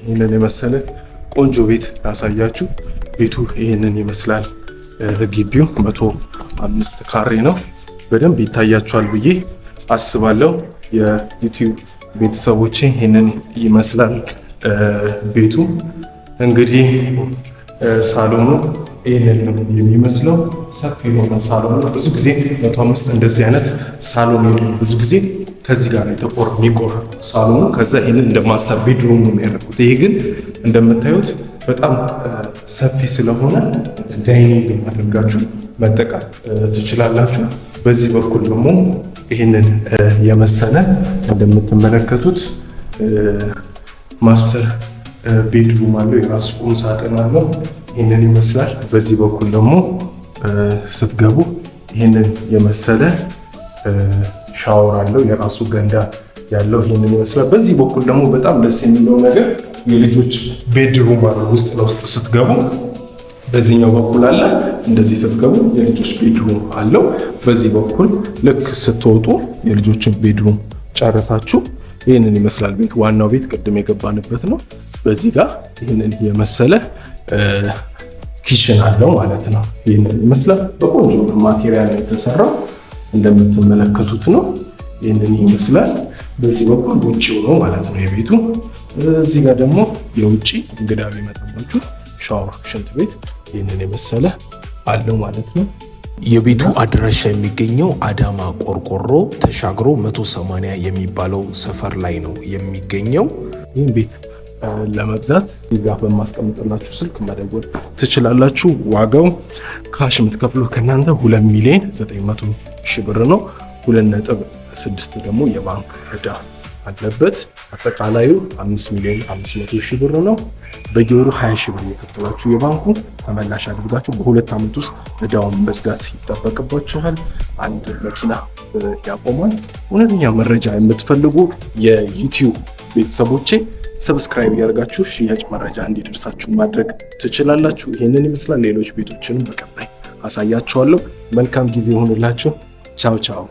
ይሄንን የመሰለ ቆንጆ ቤት ያሳያችሁ። ቤቱ ይሄንን ይመስላል። ግቢው 105 ካሬ ነው። በደንብ ይታያችኋል ብዬ አስባለሁ። የዩቲዩብ ቤተሰቦቼ ይሄንን ይመስላል ቤቱ። እንግዲህ ሳሎኑ ይሄንን ነው የሚመስለው። ሰፊ የሆነ ሳሎን ነው። ብዙ ጊዜ 105 እንደዚህ አይነት ሳሎን ብዙ ጊዜ ከዚህ ጋር የሚቆር ሳሎኑ ከዛ ይሄንን እንደ ማስተር ቤድሩም ነው የሚያደርጉት። ይሄ ግን እንደምታዩት በጣም ሰፊ ስለሆነ ዳይኒንግ አድርጋችሁ መጠቀም ትችላላችሁ። በዚህ በኩል ደግሞ ይሄንን የመሰለ እንደምትመለከቱት ማስተር ቤድሩም አለው። የራሱ ቁም ሳጥን አለው። ይሄንን ይመስላል። በዚህ በኩል ደግሞ ስትገቡ ይሄንን የመሰለ ሻወር አለው። የራሱ ገንዳ ያለው ይሄንን ይመስላል። በዚህ በኩል ደግሞ በጣም ደስ የሚለው ነገር የልጆች ቤድሩም አለው። ውስጥ ለውስጥ ስትገቡ በዚህኛው በኩል አለ። እንደዚህ ስትገቡ የልጆች ቤድሩም አለው። በዚህ በኩል ልክ ስትወጡ የልጆችን ቤድሩም ጨረሳችሁ ይህንን ይመስላል ቤት። ዋናው ቤት ቅድም የገባንበት ነው። በዚህ ጋር ይህንን የመሰለ ኪችን አለው ማለት ነው። ይህንን ይመስላል። በቆንጆ ማቴሪያል የተሰራው እንደምትመለከቱት ነው። ይህንን ይመስላል። በዚህ በኩል ውጭው ነው ማለት ነው የቤቱ። እዚህ ጋር ደግሞ የውጭ እንግዳ ቢመጣባችሁ ሻወር፣ ሽንት ቤት ይህንን የመሰለ አለው ማለት ነው። የቤቱ አድራሻ የሚገኘው አዳማ ቆርቆሮ ተሻግሮ 180 የሚባለው ሰፈር ላይ ነው የሚገኘው። ይህን ቤት ለመግዛት ጋ በማስቀምጥላችሁ ስልክ መደወል ትችላላችሁ። ዋጋው ካሽ የምትከፍሉ ከእናንተ 2,900,000 ብር ነው። 2.6 ደግሞ የባንክ ዕዳ አለበት። አጠቃላዩ 5,500,000 ብር ነው። በየወሩ 20,000 ብር እየከፈላችሁ የባንኩ ተመላሽ አድርጋችሁ በ2 ዓመት ውስጥ ዕዳውን መዝጋት ይጠበቅባችኋል። አንድ መኪና ያቆማል። እውነተኛ መረጃ የምትፈልጉ የዩቲዩብ ቤተሰቦቼ ሰብስክራይብ ያደርጋችሁ ሽያጭ መረጃ እንዲደርሳችሁ ማድረግ ትችላላችሁ። ይህንን ይመስላል። ሌሎች ቤቶችንም በቀጣይ አሳያችኋለሁ። መልካም ጊዜ ይሁንላችሁ። ቻው ቻው።